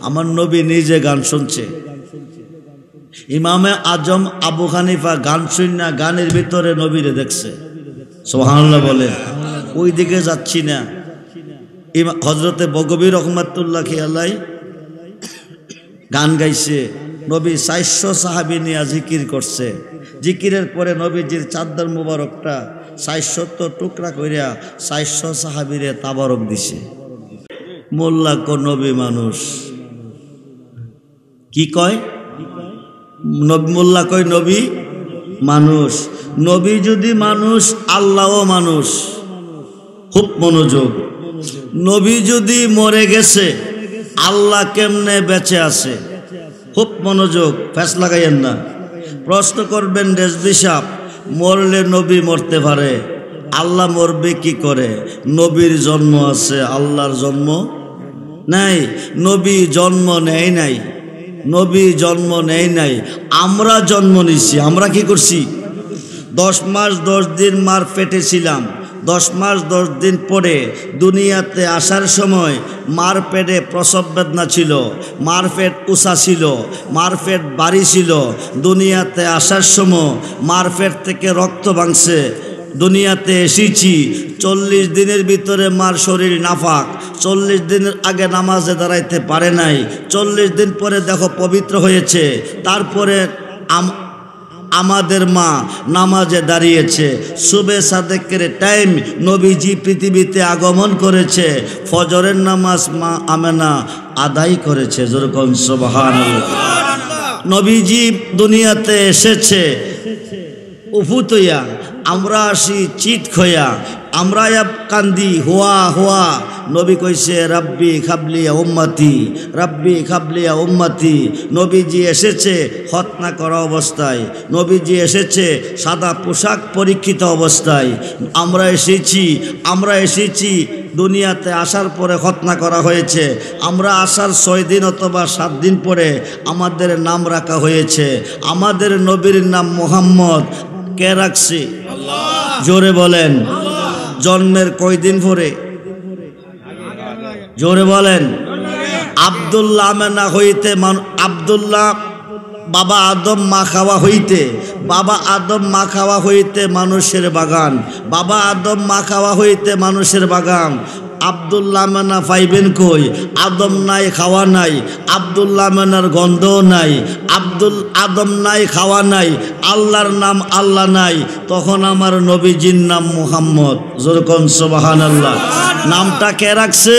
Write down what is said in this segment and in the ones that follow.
আমার নবী নিজে গান শুনছে। ইমামে আজম আবু হানিফা গান শুননা গানের ভিতরে নবীরে দেখছে। সুবহানাল্লাহ বলেন। ওই দিকে যাচ্ছি না। হযরতে বগবী রহমাতুল্লাহ আলাইহি গান গাইছে। নবী 400 সাহাবী নিয়ে জিকির করছে। জিকিরের পরে নবীজির চাদর মুবারকটা 470 টুকরা কইরা 400 সাহাবীরে তাবারক দিছে। মোল্লা কো নবী মানুষ কি কয়? মোল্লা কয় নবী মানুষ। নবী যদি মানুষ, আল্লাহও মানুষ। খুব মনোযোগ। নবী যদি মরে গেছে, আল্লাহ কেমনে বেঁচে আছে? খুব মনোযোগ, ফ্যাস লাগাইয়েন না। প্রশ্ন করবেন রেজভী সাহেব, মরলে নবী মরতে পারে, আল্লাহ মরবে কি করে? নবীর জন্ম আছে, আল্লাহর জন্ম নাই। নবী জন্ম নেয় নাই, নবী জন্ম নেয় নাই, আমরা জন্ম নিছি। আমরা কি করছি? 10 মাস 10 দিন মার পেটে ছিলাম। 10 মাস 10 দিন পরে দুনিয়াতে আসার সময় মার পেটে প্রসব বেদনা ছিল, মার পেট উঁচা ছিল, মার পেট বাড়ি ছিল। দুনিয়াতে আসার সময় মার পেট থেকে রক্ত ভাঙছে। দুনিয়াতে এসেছি 40 দিনের ভিতরে মার শরীর নাফাক। 40 দিনের আগে নামাজে দাঁড়াইতে পারে নাই। 40 দিন পরে দেখো পবিত্র হয়েছে। তারপরে আমাদের মা নামাজে দাঁড়িয়েছে। সুবে সাদেকের টাইম নবীজি পৃথিবীতে আগমন করেছে। ফজরের নামাজ মা আমেনা আদায় করেছে। যেরকম সুবহানাল্লাহ। নবীজি দুনিয়াতে এসেছে উফুত হইয়া, আমরা আসি চিত খয়া, আমরা কান্দি হুয়া হুয়া। নবী কইছে রাব্বি খাবলিয়া উম্মতি, রাব্বি খাবলিয়া উম্মতি। নবীজি এসেছে খতনা করা অবস্থায়, নবীজি এসেছে সাদা পোশাক পরীক্ষিত অবস্থায়। আমরা এসেছি দুনিয়াতে আসার পরে খতনা করা হয়েছে। আমরা আসার 6 দিন অথবা 7 দিন পরে আমাদের নাম রাখা হয়েছে। আমাদের নবীর নাম মুহাম্মদ। কে রাখছে? জোরে বলেন। জন্মের কয়দিন পরে? জোরে বলেন। আব্দুল্লাহ আমেনা হইতে আব্দুল্লাহ বাবা আদম মা খাওয়া হইতে, বাবা আদম মা খাওয়া হইতে মানুষের বাগান, বাবা আদম মা খাওয়া হইতে মানুষের বাগান। আব্দুল্লাহ আমেনা পাইবেন কই? আদম নাই, খাওয়া নাই, আব্দুল্লাহ আমেনার গন্ধও নাই। আদম নাই, খাওয়া নাই, আল্লাহর নাম আল্লাহ নাই। তখন আমার নবীজির নাম মুহাম্মদ। যেরকম সুবহানাল্লাহ। নামটা কে রাখছে?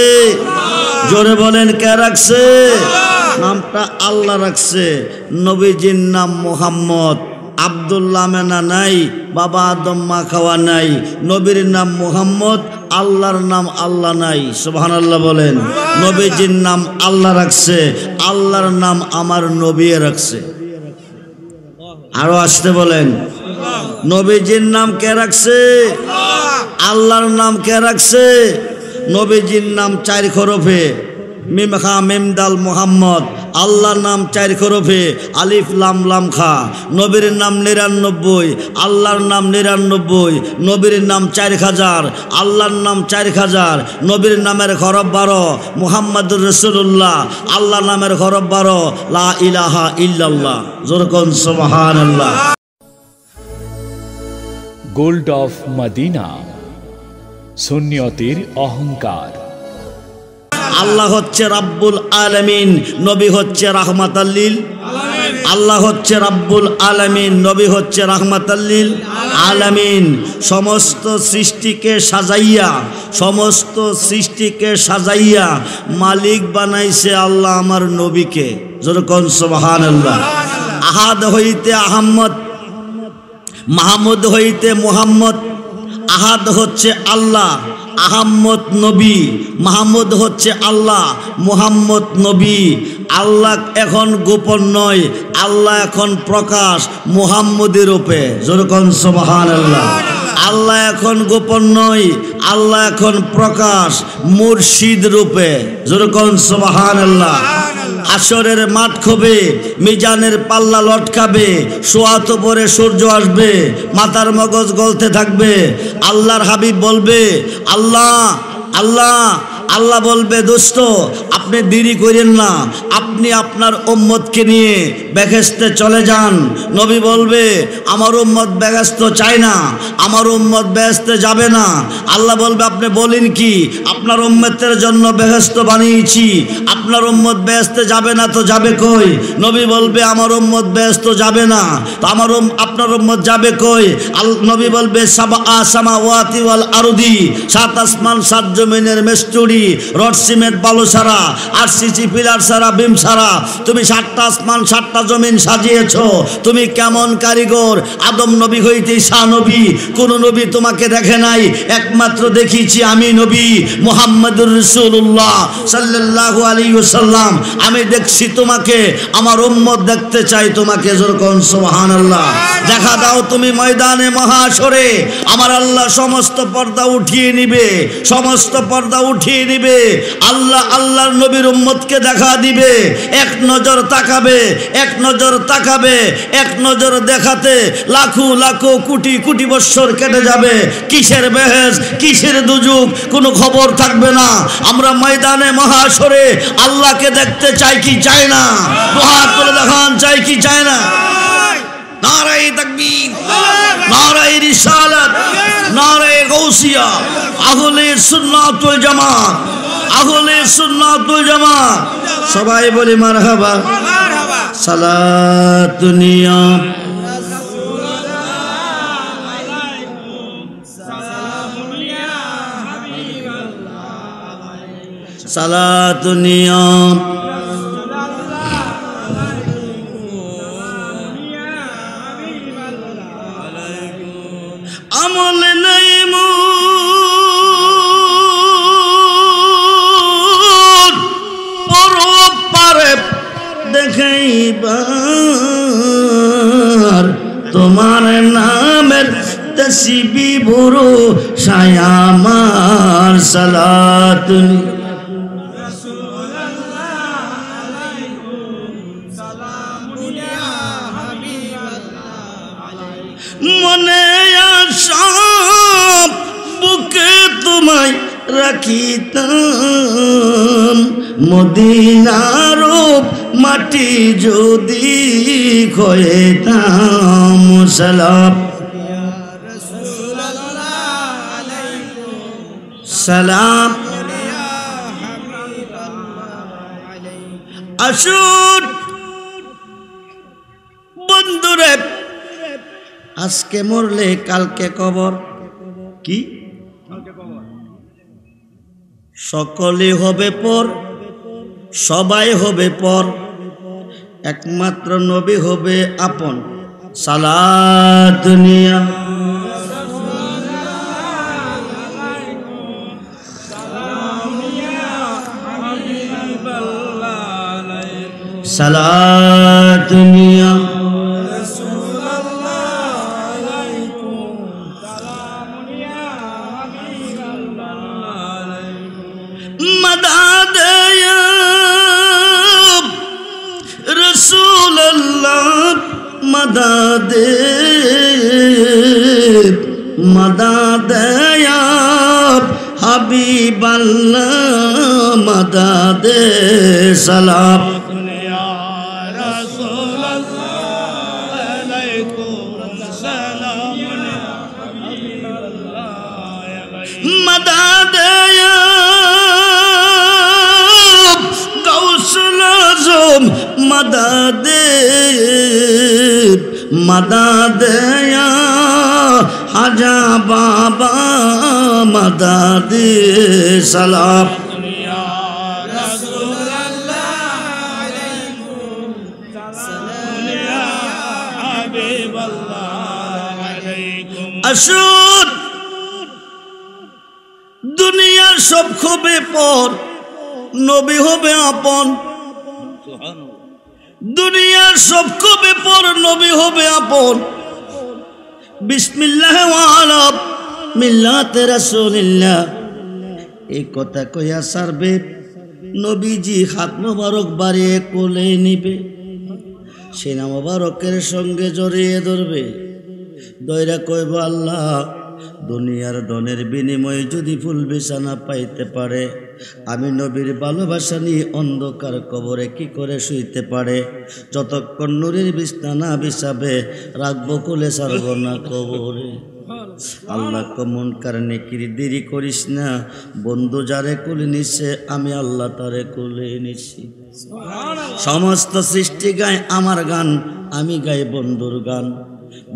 জোরে বলেন, কে রাখছে? নামটা আল্লাহ রাখছে। নবীজির নাম মুহাম্মদ। আব্দুল্লাহ আমেনা নাই, বাবা আদম মা খাওয়া নাই, নবীর নাম মুহাম্মদ, আল্লাহর নাম আল্লাহ নাই। সুবহানাল্লাহ বলেন। নবীজির নাম আল্লাহ রাখছে, আল্লাহর নাম আমার নবী রাখছে। আরো আসতে বলেন। নবীজির নাম কে রাখছে? আল্লাহর নাম কে রাখছে? নবীজির নাম 4 হরফে, মিম খা মিম দাল মুহাম্মদ। আল্লাহর নাম 4 হরফে, আলিফ লাম লাম খা। নবীর নাম 99, আল্লাহর নাম 99। নবীর নাম 4000, আল্লাহর নাম 4000। নবীর নামের হরফ 12, মুহাম্মাদুর রাসূলুল্লাহ। আল্লাহর নামের হরফ 12, লা ইলাহা ইল্লাল্লাহ। যেরকম সুবহানাল্লাহ। গোল্ড অফ মদিনা, সুন্নিয়তের অহংকার। আল্লাহ হচ্ছে রাব্বুল আলামিন, নবী হচ্ছে রাহমাতাল লিল আলামিন। আল্লাহ হচ্ছে রাব্বুল আলামিন, নবী হচ্ছে রাহমাতাল লিল আলামিন। সমস্ত সৃষ্টিকে সাজাইয়া মালিক বানাইছে আল্লাহ আমার নবীকে। যেরকম সুবহানাল্লাহ। আহাদ হইতে আহম্মদ, মাহমুদ হইতে মুহাম্মদ। আহাদ হচ্ছে আল্লাহ, আহম্মদ নবী, মাহমুদ হচ্ছে আল্লাহ, মুহাম্মদ নবী। আল্লাহ এখন গোপন নয়, আল্লাহ এখন প্রকাশ মুহাম্মদের রূপে। যেরকম সুবহানাল্লাহ। আল্লাহ এখন গোপন নয়, আল্লাহ এখন প্রকাশ মুর্শিদ রূপে। যেরকম সুবহানাল্লাহ। আসরের মাঠ খবে, মিজানের পাল্লা লটকাবে, সোয়াত পরে সূর্য আসবে, মাথার মগজ গলতে থাকবে। আল্লাহর হাবিব বলবে, আল্লাহ আল্লাহ আল্লাহ বলবে দোস্ত আপনি দেরি করেন না, আপনি আপনার উম্মতকে নিয়ে বেহেশতে চলে যান। নবী বলবে আমার উম্মত বেহেশত চায় না, আমার উম্মত বেহেশতে যাবে না। আল্লাহ বলবে আপনি বলেন কি, আপনার উম্মতের জন্য বেহেশত বানিয়েছি, আপনার উম্মত বেহেশতে যাবে না তো যাবে কই? নবী বলবে আমার উম্মত বেহেশত যাবে না, তো আপনার উম্মত যাবে কই? নবী বলবে সাবা সামাওয়াতি ওয়াল আরদি, সাত আসমান সাত জমিনের মেস্তুরি রড সিমেন্ট বালু ছাড়া আর সিসি পিলার ছাড়া বিম ছাড়া তুমি 7টা আসমান 7টা জমিন সাজিয়েছো, তুমি কেমন কারিগর? আদম নবী হইতে ঈসা নবী কোন নবী তোমাকে দেখে নাই, একমাত্র দেখিয়েছি আমি নবী মুহাম্মদুর রাসূলুল্লাহ সাল্লাল্লাহু আলাইহি ওয়াসাল্লাম। আমি দেখছি তোমাকে, আমার উম্মত দেখতে চাই তোমাকে। যেরকম সুবহানাল্লাহ। দেখা দাও তুমি ময়দানে মহাশরে, আমার আল্লাহ সমস্ত পর্দা উঠিয়ে নিবে, সমস্ত পর্দা উঠিয়ে নিবে। আল্লাহ আল্লাহর নবীর উম্মতকে দেখা দিবে, এক নজর তাকাবে, এক নজর তাকাবে, এক নজর দেখাতে লাখো লাখো কোটি কোটি বছর কেটে যাবে। কিসের বেহেশ কিসের দুজুক কোনো খবর থাকবে না। আমরা ময়দানে মহাশরে আল্লাহকে দেখতে চাই কি চাই না? দুহাত তুলে দেখান, চাই কি চাই না? নারায়ে তাকবীর, নারায়ে রিসালাত, নারায়ে গাউসিয়া, আহলে সুন্নাত ওয়াল জামাত, আহলে সুন্নাত ওয়াল জামাত। সবাই বলি মারহাবা। সালাতুন ইয়া সালাতুন ইয়া আমল নাই মোর পরপারে দেখাইবার, তোমার নামের তসবিহ বুরু শায়ামার। সালাতুন মনে আসাম বুকে তোমায় রাখিতাম, মদিনার মাটি যদি খয়েতাম। সালাম সালাম আসুন বন্ধুরে, আজকে মরলে কালকে কবর। কি সকলে হবে পর, সবাই হবে পর, একমাত্র নবী হবে আপন। সালাতুন ইয়া সালাতুন ইয়া مدد يا رسول الله مدد مدد يا حبيب الله مدد سلام يا رسول الله عليكم السلام مدد يا مدد مدد يا حاجا بابا مدد سلام يا رسول الله عليكم سلام يا حبيب الله عليكم أشهد দুনিয়ার সব হবে পর, নবী হবে আপন। দুনিয়ার সব হবে পর, নবী হবে আপন। বিসমিল্লাহ ওয়া আলা মিল্লাতে রাসূলিল্লাহ, এই কথা কইয়া সারবে নবীজি হাত মোবারক বাড়িয়ে কোলে নিবে, সেনা মোবারকের সঙ্গে জড়িয়ে ধরবে, দয়রা কইব আল্লাহ দুনিয়ার ধনের বিনিময়ে যদি ফুল বিছানা পাইতে পারে, আমি নবীর ভালোবাসা নিয়ে অন্ধকার কবরে কি করে শুইতে পারে? যতক্ষণ নূরের বিছানা না বিছাবে রাখবো কোলে ছাড়ব না কবরে। আল্লাহ মুনকার নেকির দেরি করিস না, বন্ধু যারে কোলে নিছে আমি আল্লাহ তারে কোলে নিছি। সমস্ত সৃষ্টি গায় আমার গান, আমি গাই বন্ধুর গান।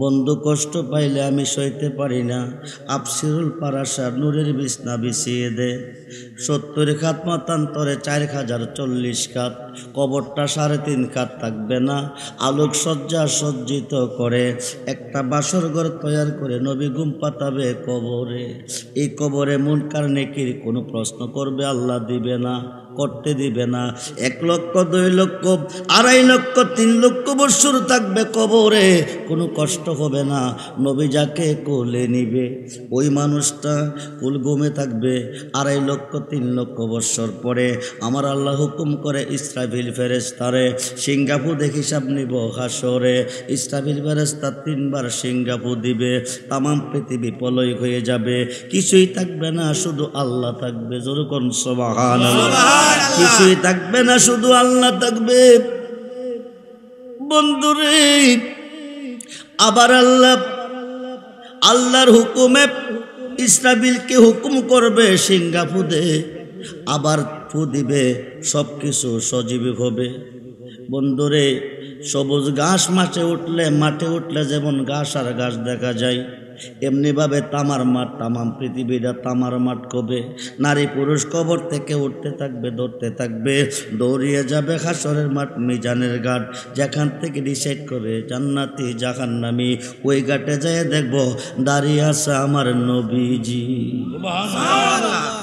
বন্ধু কষ্ট পাইলে আমি সইতে পারি না, আফসিরুল পারাশা নূরের বিছনা বিছিয়ে দে। 70 খাত মতান্তরে 4040 খাত, কবরটা 3.5 খাত থাকবে না। আলোক সজ্জা সজ্জিত করে একটা বাসর ঘর তৈয়ার করে নবী ঘুম পাতাবে কবরে। এই কবরে মুনকার নেকির কোনো প্রশ্ন করবে আল্লাহ দিবে না, করতে দিবে না। 1 লক্ষ 2 লক্ষ 2.5 লক্ষ 3 লক্ষ বছর থাকবে কবরে, কোনো কষ্ট হবে না। নবী যাকে কোলে নিবে ওই মানুষটা কুল ঘুমে থাকবে। 2.5 লক্ষ 3 লক্ষ বছর পরে আমার আল্লাহ হুকুম করে ইসরাফিল ফেরেশতারে সিংগাফু দেখে হিসাব নিব হাসরে। ইসরাফিল ফেরেশতা 3 বার সিংগাফু দিবে, তামাম পৃথিবী প্রলয় হয়ে যাবে, কিছুই থাকবে না, শুধু আল্লাহ থাকবে। জোরে কোন সুবহানাল্লাহ। কিছুই থাকবে না, শুধু আল্লাহ থাকবে। বন্ধুরে, আবার আল্লাহর হুকুমে ইসরাফিলকে হুকুম করবে সিংগাফু দে, আবার ফু দিবে, সব কিছু সজীব হবে। বন্ধুরে, সবুজ ঘাস মাঠে উঠলে যেমন ঘাস আর ঘাস দেখা যায়, এমনিভাবে তামার মাঠ, তামাম পৃথিবীটা তামার মাঠ কবে। নারী পুরুষ কবর থেকে উঠতে থাকবে, ধরতে থাকবে, দৌড়িয়ে যাবে হাসরের মাঠ, মিজানের ঘাট, যেখান থেকে ডিসাইড করে জান্নাতি জাহান্নামী। ওই ঘাটে যায় দেখব দাঁড়িয়ে আছে আমার নবীজি।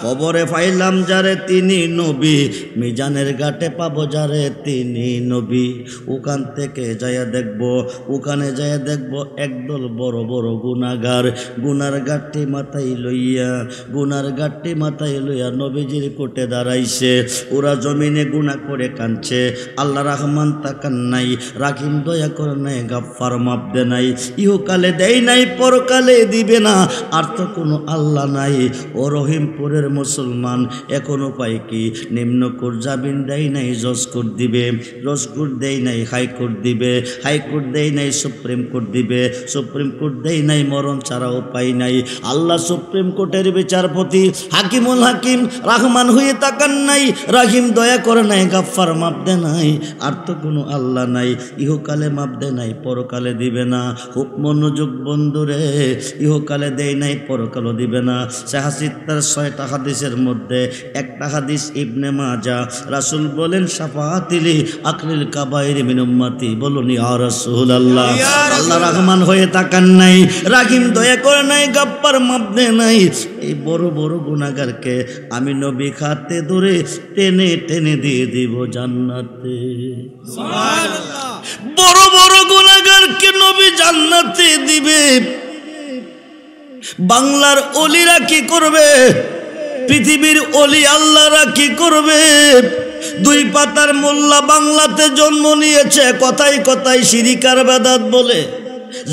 কবরে পাইলাম যারে তিনি নবী, মিজানের ঘাটে পাবো যারে তিনি নবী। ওখান থেকে যায় দেখব, ওখানে যায় দেখব একদল বড় বড় গুনাহগার, গুনার গাঠটি মাথায় লইয়া নবীজির কোটে দাঁড়াইছে। ওরা জমিনে গুনাহ করে কাঁদছে, আল্লাহ রহমান তাকান নাই, রাহিম দয়া করে নাই, গাফফার মাপ দে নাই। ইহকালে দেয় নাই, পরকালে দিবে না, আর তো কোনো আল্লাহ নাই। ও রহিমপুরের মুসলমান, এখন উপায় কি? নিম্ন কোর্ট জামিন দেয় নাই, জজ কোর্ট দিবে, জজ কোর্ট দেয় নাই, হাইকোর্ট দিবে, হাইকোর্ট দেয় নাই, সুপ্রিম কোর্ট দিবে, সুপ্রিম কোর্ট দেয় নাই, মরণ ছাড়া উপায় নাই। আল্লাহ সুপ্রিম কোর্টের বিচারপতি, হাকিমুল হাকিম, রহমান হয়ে তাকান নাই, রাহিম দয়া করে নাই, গাফফার মাপ দে নাই, আর তো কোনো আল্লাহ নাই। ইহকালে মাপ দে নাই, পরকালে দিবে না। খুব মনোযোগ বন্ধুরে, ইহকালে দেয় নাই, পরকালও দিবে না। সাহাসিত্তার 6টা হাদিসের মধ্যে একটা হাদিস ইবনে মাজা, রাসূল বলেন শাফাআতিলি আকলিল কাবাইর মিন উম্মতি। বলুন ইয়া রাসূলুল্লাহ। আল্লাহ রহমান হয়ে তাকান নাই, রাহিম দয়া করে নাই, গাফফার মাপ দে নাই। এই বড় বড় গুনাহগারকে আমি নবী খাতে ধরে টেনে টেনে দিয়ে দিব জান্নাতে। সুবহানাল্লাহ। বড় বড় গুনাহগারকে নবী জান্নাতে দিবে। বাংলার ওলিরা কি করবে? পৃথিবীর ওলি আল্লাহরা কি করবে? 2 পাতার মোল্লা বাংলাতে জন্ম নিয়েছে, কথায় কথায় শিরিকার বেদাত বলে।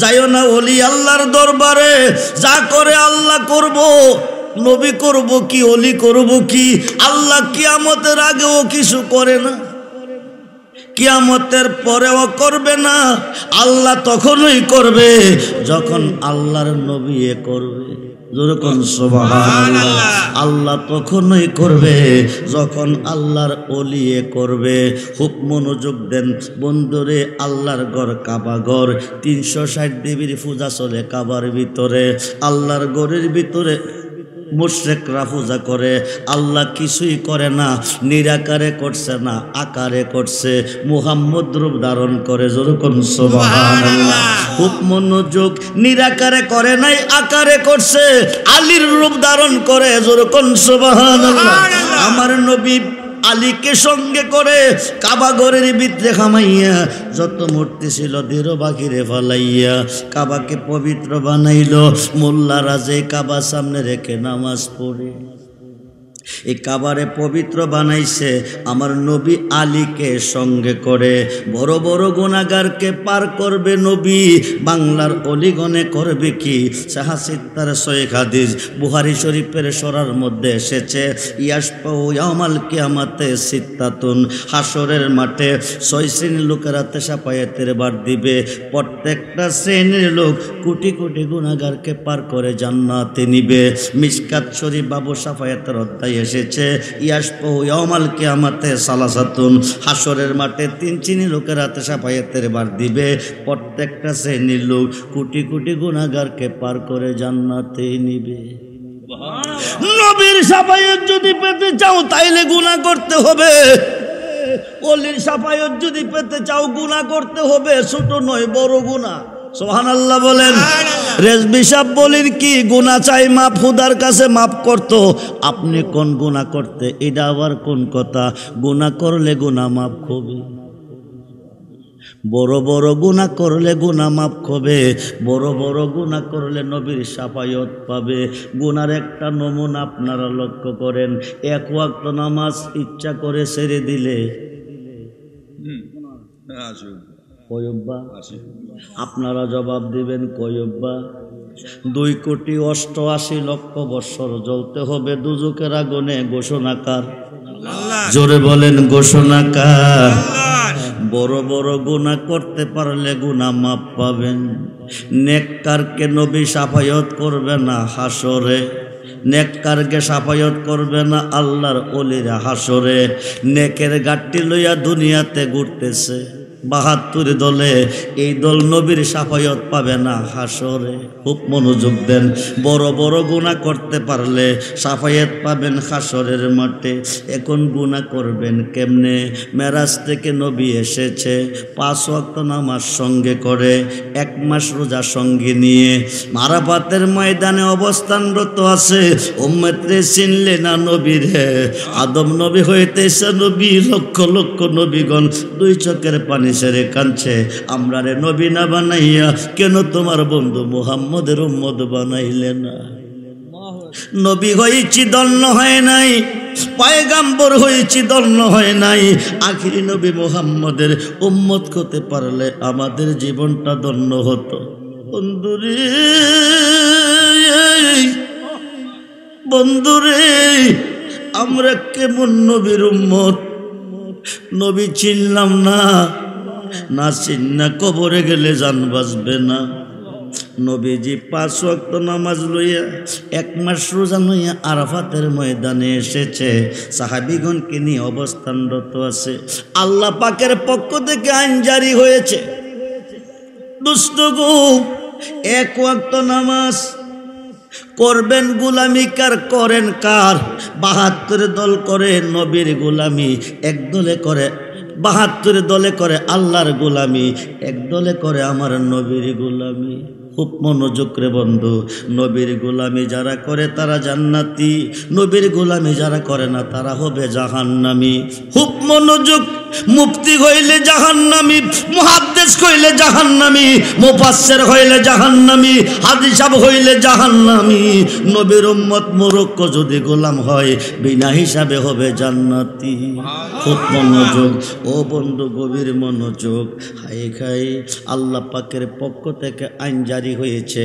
যাইও না ওলি আল্লাহর দরবারে, যা করে আল্লাহ করব, নবী করব কি, ওলি করব কি? আল্লাহ কিয়ামতের আগেও কিছু করে না, কিয়ামতের পরেও করবে না। আল্লাহ তখনই করবে যখন আল্লাহর নবী করবে। যেরকম সুবহানাল্লাহ। আল্লাহ তখনই করবে যখন আল্লাহর ওলিয়ে করবে। খুব মনোযোগ দেন বন্ধুরে, আল্লাহর ঘর কাবা ঘর, 360 দেবীর পূজা চলে কাবার ভিতরে। আল্লাহর ঘরের ভিতরে মুশরিকরা পূজা করে, আল্লাহ কিছুই করে না। নিরাকারে করছে না, আকারে করছে, মুহাম্মদ রূপ ধারণ করে। যেরকম সুবহানাল্লাহ। খুব মনোযোগ, নিরাকারে করে নাই, আকারে করছে, আলীর রূপ ধারণ করে। যেরকম সুবহানাল্লাহ। আমার নবী আলীকে সঙ্গে করে কাবা ঘরের ভিতরে খামাইয়া যত মূর্তি ছিল ধীর বাকিরে ফালাইয়া কাবাকে পবিত্র বানাইল। মোল্লারা যে কাবা সামনে রেখে নামাজ পড়ে, এই কাবারে পবিত্র বানাইছে আমার নবী আলীকে সঙ্গে করে। বড় বড় গুনাহগারকে পার করবে নবী, বাংলার অলিগণে করবে কি? সাহাসিত্তার সহিহ হাদিস বুখারী শরীফের সরার মধ্যে এসেছে, ইয়াশফাউ ইয়াউমাল কিয়ামাতে সিত্তাতুন, হাসরের মাঠে 6 শ্রেণীর লোকেরা শাফায়াতের বার দিবে। প্রত্যেকটা শ্রেণীর লোক কোটি কোটি গুনাহগারকে পার করে জান্নাতে নিবে। মিশকাত শরীফ বাবু শাফায়াতের অধ্যায় এসেছে, ইয়াশফাউ ইয়াউমাল কিয়ামাতে সালাসাতুন, হাসরের মাঠে 3 শ্রেণীর লোকেরা শাফায়াতের বার দিবে। প্রত্যেকটা শ্রেণীর লোক কোটি কোটি গুনাহগারকে পার করে জান্নাতে নিবে। নবীর শাফায়াত যদি পেতে চাও তাইলে গুনাহ করতে হবে। ওলির শাফায়াত যদি পেতে চাও গুনাহ করতে হবে, ছোট নয় বড় গুনাহ। সুবহানাল্লাহ বলেন। রেজবি সাহেব বলেন কি গুনাহ চাই মাপ, খুদার কাছে মাপ করত। আপনি কোন গুনাহ করতে? এটা আবার কোন কথা? গুনাহ করলে গুনাহ মাপ হবে, বড় বড় গুনাহ করলে গুনাহ মাফ হবে, বড় বড় গুনাহ করলে নবীর শাফায়াত পাবে। গুনার একটা নমুনা আপনারা লক্ষ্য করেন, 1 ওয়াক্ত নামাজ ইচ্ছা করে ছেড়ে দিলে কয়ব্বা? আপনারা জবাব দিবেন কয়ব্বা? 2,88,00,000 বৎসর জ্বলতে হবে দুজকের আগুনে। ঘোষণাকার জোরে বলেন ঘোষণাকার। বড় বড় গুনাহ করতে পারলে গুনাহ মাপ পাবেন। নেককারকে নবী শাফায়াত করবে না হাসরে, নেককারকে শাফায়াত করবে না আল্লাহর ওলিরা হাসরে। নেকের গাট্টি লইয়া দুনিয়াতে ঘুরতেছে 72 দলে, এই দল নবীর শাফায়াত পাবে না হাসরে। খুব মনোযোগ দেন। বড় বড় গুনাহ করতে পারলে শাফায়াত পাবেন হাসরের মাঠে। এখন গুনাহ করবেন কেমনে? মেরাজ থেকে নবী এসেছে, 5 ওয়াক্ত নামাজ সঙ্গে করে, 1 মাস রোজা সঙ্গে নিয়ে আরাফাতের ময়দানে অবস্থানরত আছে। উম্মতরে চিনলে না নবীরে? আদম নবী হইতেছে নবী, লক্ষ লক্ষ নবীগণ 2 চোখের পানি ছেড়ে কাঁদছে, আমরা রে নবী না বানাইয়া কেন তোমার বন্ধু মুহাম্মদের উম্মত বানাইলে না? নবী হয়েছি দন্য হয় নাই, পয়গাম্বর হয়েছি দন্য হয় নাই। আখিরি নবী মুহাম্মদের উম্মত হতে পারলে আমাদের জীবনটা ধন্য হতো। বন্ধুরে বন্ধুরে, আমরা কেমন নবীর উম্মত? নবী চিনলাম না, না চিন্না কবরে গেলে জান বাঁচবে না। নবীজি 5 ওয়াক্ত নামাজ লইয়া 1 মাস রোজা লইয়া আরাফাতের ময়দানে এসেছে, সাহাবীগণকে নিয়ে অবস্থানরত আছে। আল্লাহ পাকের পক্ষ থেকে আইন জারি হয়েছে, দুষ্ট গো 1 ওয়াক্ত নামাজ করবেন গোলামি কার করেন কার? 72 দল করে নবীর গোলামি, 1 দলে করে 72 দলে করে আল্লাহর গোলামি, 1 দলে করে আমার নবীর গোলামি। খুব মনোযোগ রে বন্ধু, নবীর গোলামি যারা করে তারা জান্নাতি, নবীর গোলামি যারা করে না তারা হবে জাহান্নামী। খুব মনোযোগ। মুফতি হইলে জাহান্নামী, মুহাদ্দিস হইলে জাহান্নামী, মুফাসসির হইলে জাহান্নামী, হাদিস সাহেব হইলে জাহান্নামী। নবীর উম্মত মুরক্ক যদি গোলাম হয় বিনা হিসাবে হবে জান্নাতি। খুব মনোযোগ ও বন্ধু, গভীর মনোযোগ। হাই খাই আল্লাহ পাকের পক্ষ থেকে আইন জারি হয়েছে,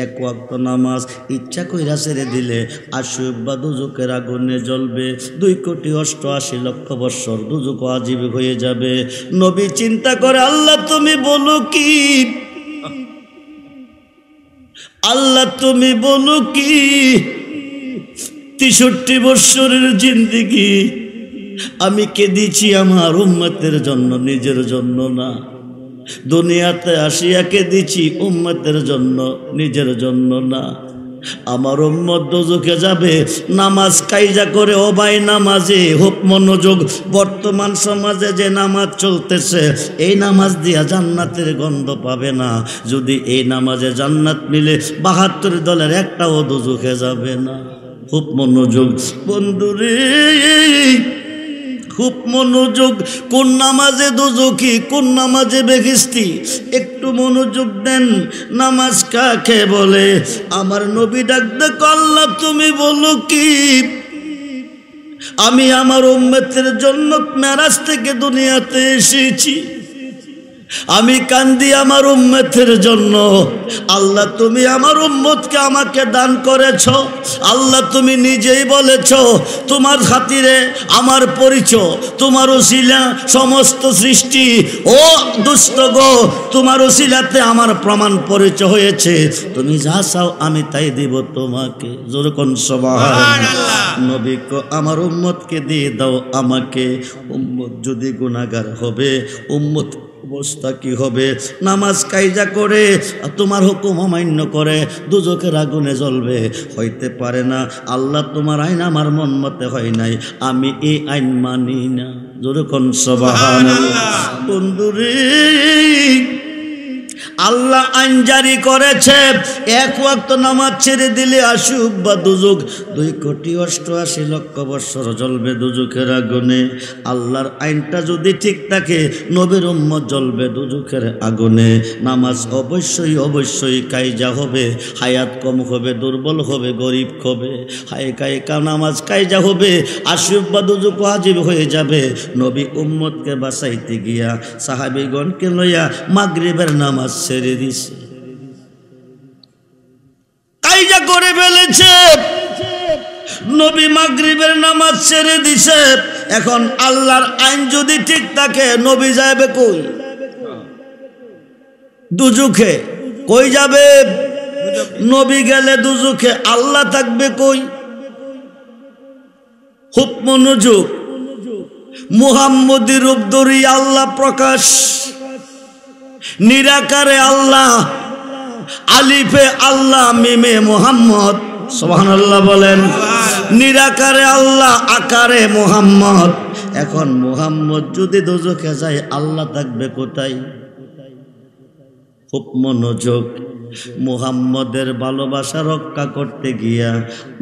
1 ওয়াক্ত নামাজ ইচ্ছা কইরা ছেড়ে দিলে আশুবা দুজকের আগুনে জ্বলবে। 2,88,00,000 বৎসর দুজক আজীব হয়ে যাবে। নবী চিন্তা করে, আল্লাহ তুমি বলো কি? আল্লাহ তুমি বলো কি? 63 বৎসরের জিন্দেগি আমি কেঁদেছি আমার উম্মতের জন্য, নিজের জন্য না। দুনিয়াতে আসিয়া কেঁদেছি উম্মতের জন্য, নিজের জন্য না। আমার উম্মত দোজখে যাবে নামাজ কাইজা করে। ও ভাই নামাজি, খুব মনোযোগ। বর্তমান সমাজে যে নামাজ চলতেছে, এই নামাজ দিয়া জান্নাতের গন্ধ পাবে না। যদি এই নামাজে জান্নাত মিলে 72 দলের একটাও দোজখে যাবে না। খুব মনোযোগ বন্ধুরে, খুব মনোযোগ। কোন নামাজে দোজখী, কোন নামাজে বেহেশতি, একটু মনোযোগ দেন। নামাজ কাকে বলে? আমার নবী ডাক দেখো, আল্লাহ তুমি বলো কি? আমি আমার উম্মতের জন্য মেরাজ থেকে দুনিয়াতে এসেছি। আমি কান্দি আমার উম্মতের জন্য। আল্লাহ তুমি আমার উম্মতকে আমাকে দান করেছ। আল্লাহ তুমি নিজেই বলেছ তোমার খাতিরে আমার পরিচয়, তোমার ওসিলা সমস্ত সৃষ্টি ও দুষ্ট গো, তোমার ওসিলাতে আমার প্রমাণ পরিচয় হয়েছে। তুমি যা চাও আমি তাই দিব তোমাকে। জোরে কোন সুবহানাল্লাহ। নবী কো আমার উম্মতকে দিয়ে দাও আমাকে। উম্মত যদি গুনাহগার হবে, উম্মত অবস্থা কি হবে? নামাজ কায়দা করে তোমার হুকুম অমান্য করে দুজকের আগুনে জ্বলবে, হইতে পারে না। আল্লাহ তোমার আইন আমার মন মতে হয় নাই, আমি এই আইন মানি না। জোরে কোন সুবহানাল্লাহ। বন্ধুরে, আল্লাহ আইন জারি করেছে এক ওয়াক্ত নামাজ ছেড়ে দিলে আসুক বা দুজক 2,88,00,000 বৎসর জ্বলবে দুজকের আগুনে। আল্লাহর আইনটা যদি ঠিক থাকে নবীর উম্মত জ্বলবে দুজকের আগুনে। নামাজ অবশ্যই অবশ্যই কায়জা হবে, হায়াত কম হবে, দুর্বল হবে, গরিব হবে। নামাজ কায়জা হবে, আসুক বা দুজক ওয়াজিব হয়ে যাবে। নবী উম্মতকে বাঁচাইতে গিয়া সাহাবীগণকে লইয়া মাগরিবের নামাজ ছেড়ে দিছে, কায়জা করে ফেলেছে। নবী মাগরিবের নামাজ ছেড়ে দিছে। এখন আল্লাহর আইন যদি ঠিক থাকে নবী যাবে কই? দুজকে। কই যাবে? নবী গেলে দুজকে, আল্লাহ থাকবে কই? খুব মনোযোগ। মুহাম্মদী রূপ ধরি আল্লাহ প্রকাশ, নিরাকারে আল্লাহ, আলিফে আল্লাহ, মিমে মুহাম্মদ। সুবহানাল্লাহ বলেন। নিরাকারে আল্লাহ, আকারে মুহাম্মদ। এখন মুহাম্মদ যদি দোজখে যায় আল্লাহ থাকবে কোথায়? খুব মনোযোগ। মুহাম্মদের ভালোবাসা রক্ষা করতে গিয়া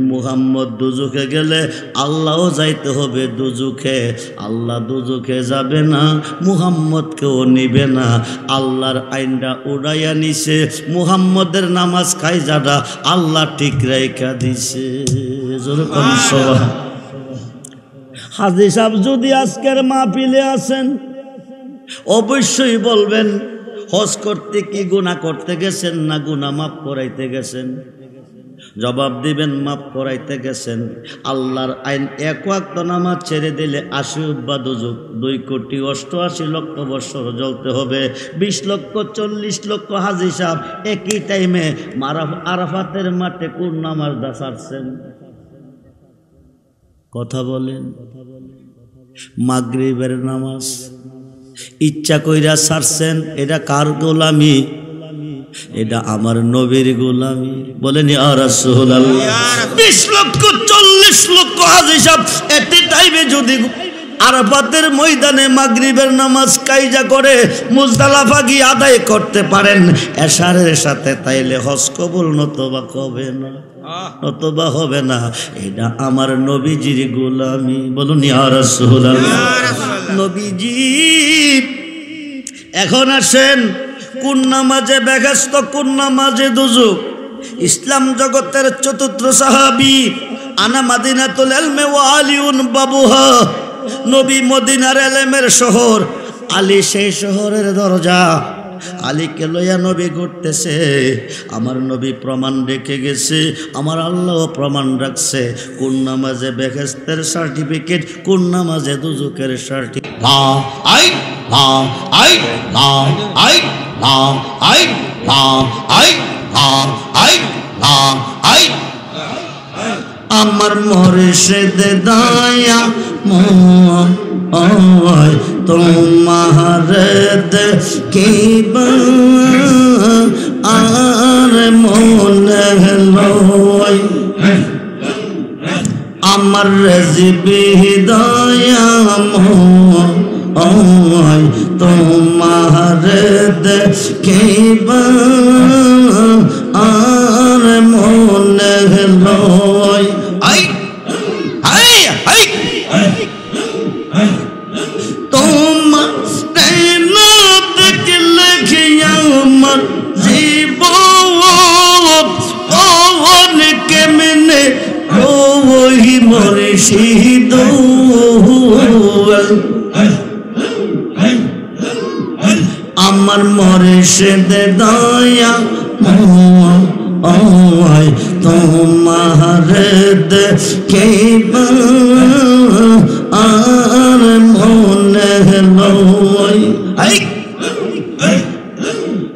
মুহাম্মদ দুজখে গেলে আল্লাহও যাইতে হবে দুজখে। আল্লাহ দুজখে যাবে না, মুহাম্মদকেও নিবে না। আল্লাহর আইনটা উড়াইয়া নিছে, মুহাম্মদের নামাজ কায়জাটা আল্লাহ ঠিক রাইখা দিছে। যেরকম সভা হাজী সাহেব যদি আজকের মাহফিলে আসেন অবশ্যই বলবেন হজ করতে কি গুনাহ করতে গেছেন না গুনাহ মাফ করাইতে গেছেন? জবাব দিবেন মাফ করাইতে গেছেন। আল্লাহর আইন এক ওয়াক্ত নামাজ ছেড়ে দিলে 80 বা দুজক 2,88,00,000 বৎসর জ্বলতে হবে। 20 লক্ষ 40 লক্ষ হাজী সাহেব একই টাইমে আরাফাতের মাঠে কোন নামাজটা ছাড়ছেন? কথা বলেন। মাগরিবের নামাজ ইচ্ছা কইরা ছাড়ছেন। এটা কার গোলামি? এটা আমার নবীর গোলামি। বলেন ইয়া রাসূলুল্লাহ। 20 লক্ষ 40 লক্ষ হাজী সাহেব এতে টাইমে যদি আরাফাতের ময়দানে মাগরিবের নামাজ কায়জা করে মুজদালিফা গিয়ে আদায় করতে পারেন এশারের সাথে, তাইলে হজ কবুল নতবা হবে না, নতবা হবে না। এটা আমার নবীজির গোলামি। বলুন ইয়া রাসূলুল্লাহ। নবীজি এখন আসেন কোন নামাজে বেহেশত, কোন নামাজে দুজক? ইসলাম জগতের চতুর্থ সাহাবী, আনা মাদিনাতুল ইলমি ওয়া আলিউন বাবুহা। নবী মদিনার ইলমের শহর, আলী সেই শহরের দরজা। আলীকে লইয়া নবী ঘুরতেছে। আমার নবী প্রমাণ রেখে গেছে, আমার আল্লাহ প্রমাণ রাখছে। কোন নামাজে বেহেশতের সার্টিফিকেট, কোন নামাজে দুজকের সার্টিফিকেট। আমার মুর্শিদ দয়া মোয় তোমার দেখিবা আর মনে লয়। আমার রেজিবি দয়া মোয় তোমার দেখিবা আর মনে লয়। তোমার না দেখলে আমার জীবন কেমনে ওই মুর্শিদ আমার মুর্শিদ দয়া ময় তোমার দেখিবা আর মনে লয় হাই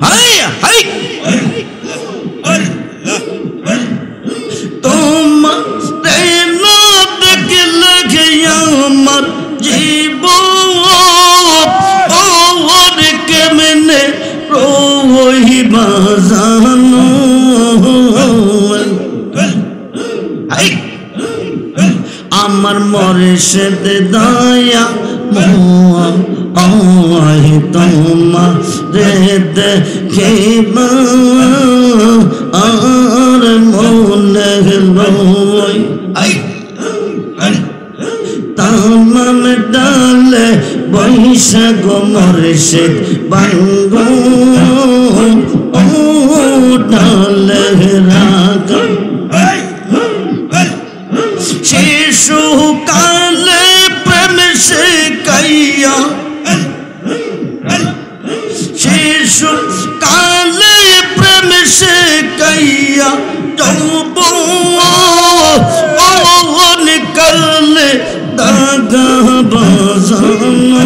হাই হাই তোমার না দেখলে আমার জীবন কেমনে রহিবা জানো আমার মুর্শিদ দয়া ময় তোমার দেখিবা আর মনে লয় তামাম ডালে বৈশাখ মুর্শিদ বাঙ্গ ডালে রাগ শিশু কালে প্রেম সে কাইয়া শিশু কালে প্রেম সে কাইয়া করলে দাগা বাজানো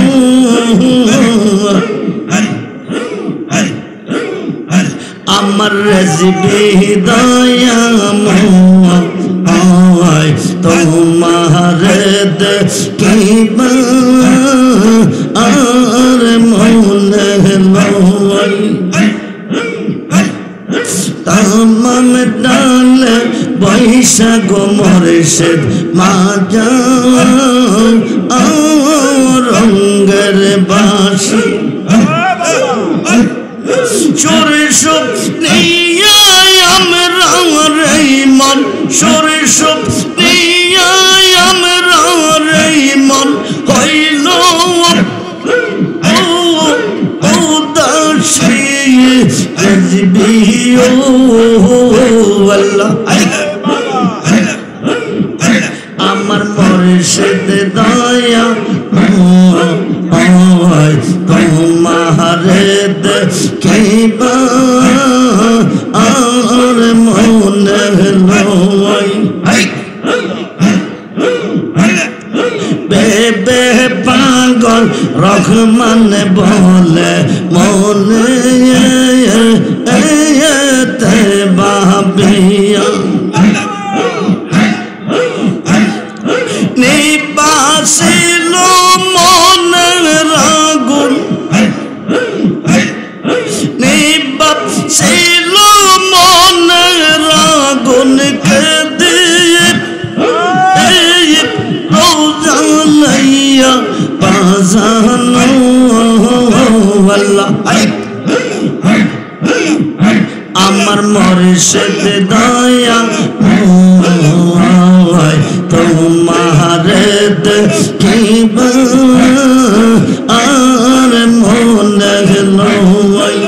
আমার রেজিবি দয়া ময় তোমার দেখিবা আর মনে লয় তামাম ডালে বৈশাখ মুর্শিদ মাজা রঙ্গের বাসি সরিষ নিয়ে আমরা রে মন সরিষ নিয়ে আমরা রে মন হইল উদাসী আমার মুর্শিদ দয়া তোমার দেখিবা আর মনে লয় বেবে পাগল রহমান বলে মনে তে ভাবিয়া নিবাসিল মনের আগুন নিবাসিল মনের আগুন কে দিয়ে রোজা লইয়া বাজানো আল্লাহ আমার মুর্শিদ দয়া তোমার দেখিবা আর মনে লয়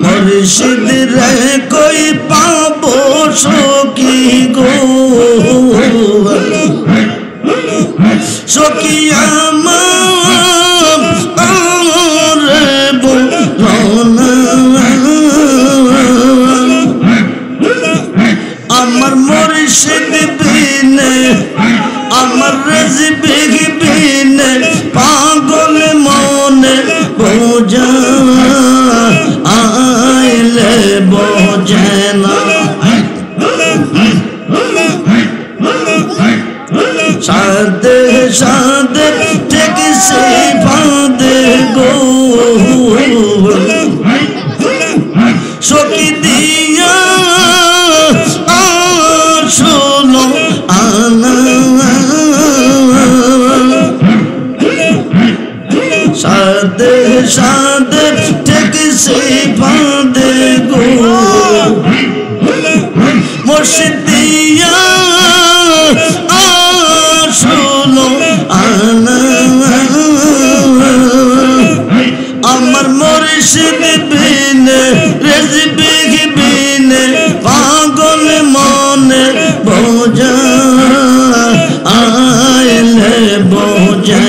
মুর্শিদ রে কই পাবো সখী গো সখী আমার মুর্শিদ বিনে আমার রেজিবি বিনে পাগল মনে বোঝা আইলে বোঝে না সাদে সাদে ঠিক সে ফাঁদে গো সখী দিয়া শোনো আনা সাদে সাদে ঠিক সে ফাঁদে গো মুর্শিদ দিয়া শোনো আনা আমার মুর্শিদ বিনে রেজিবি বিনে পাগল মনে বোঝা আইলে বোঝে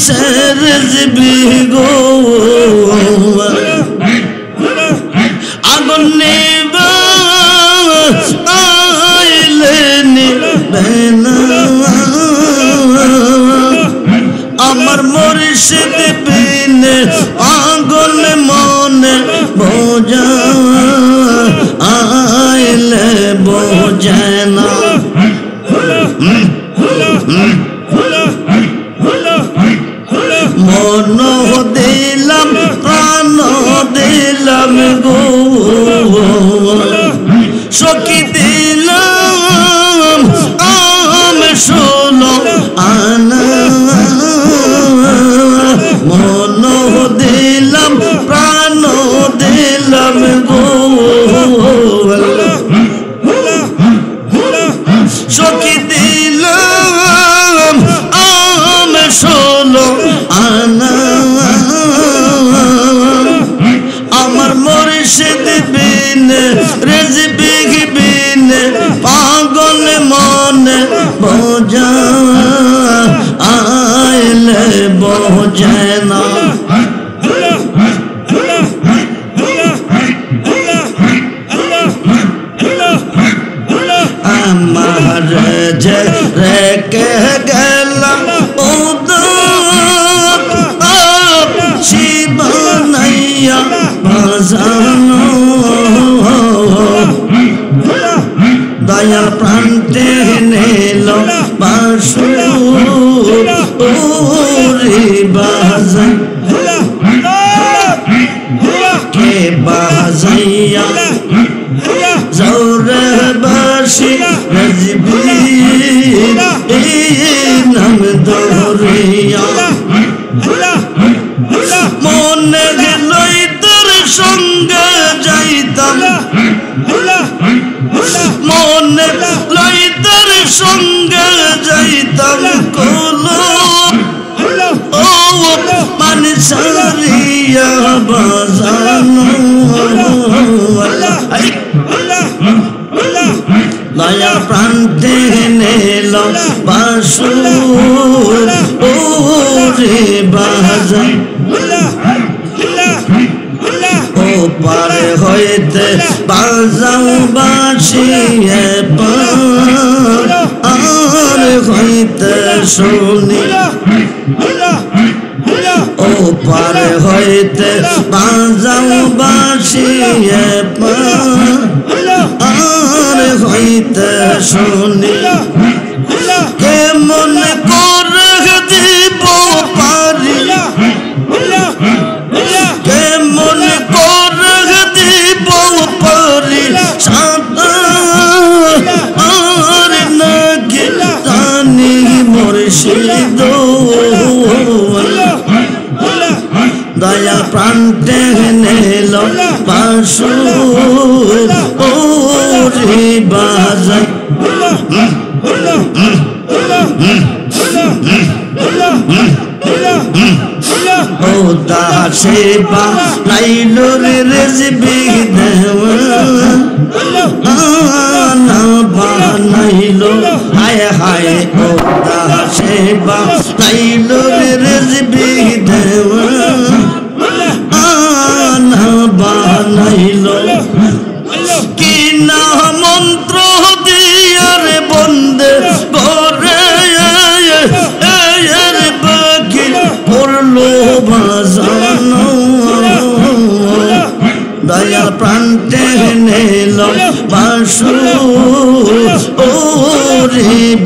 মানুষের রেজবি গো আগুন নিবা আইলে নিবে না আমার মুর্শিদ বিনে আগুন মনে বোঝা আইলে বোঝে না মন দিলাম প্রাণ দিলাম গো সখী দিলাম আমি শোনো আনা মন দিলাম প্রাণ দিলাম গো সখী দিলাম আমি শোনো আনা আমার মুর্শিদ বিনে রেজবি বিনে পাগল মনে বোঝা আইলে বোঝে না আমার যে রেখে গেলাম শিবানাইয়া বাজানো দয়াল প্রান্তে নিল বাঁশুরি বাজাই কে বাজাইয়া জৌরে বাসি রেজবি নাম ধরিয়া মনে লই তোর সঙ্গে যাইতাম মনে লই তোর সঙ্গে যাইতাম কোলো ও মানসারিয়া বাজানো দয়া প্রান্তে নিল বাঁশুরি বাজাই ও পারে হইতে বাজাও বাঁশিয়ে আর হইতে শুনি ও পারে হইতে বাজাও বাঁশিয়ে আর হইতে শুনি কেমন করে দিব পারি কেমন করে দিব পারি আর নাকি জানি মুর্শিদ দয়া প্রান্তে নিল বাঁশুরি বাজাই ও দাসে বা লাইল রে রেজবি দেওয়ানা বানাইল হায় হায় ও দাসে বা লাইল রে রেজবি দেওয়ানা বানাইল কি না মন্ত্র দিয়ার বন্দে করে বাকি করলো বাজানো দয়া প্রান্তে নিল বাঁশুরি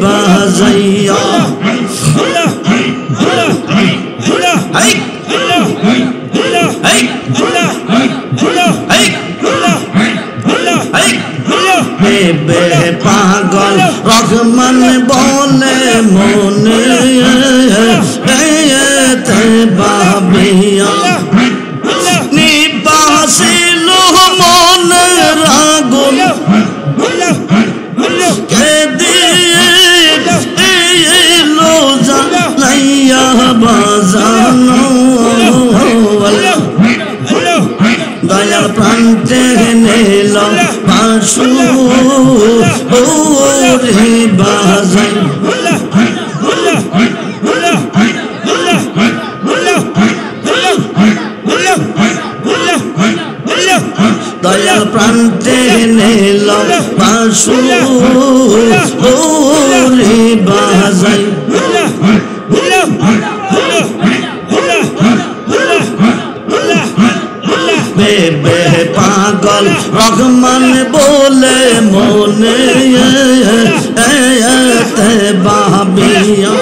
বাজাইয়া বেবে পাগল রহমান বলে মনে বাবিয়া নিবাসিল মনে রাগুন কে দিল জানাইয়া বাজানো দয়াল প্রান্তে নিল বাঁশুরি বাজাই প্রাণ টেনে লও বাঁশুরি বাজাই বেবে পাগল রহমান বলে মনে বাবিয়া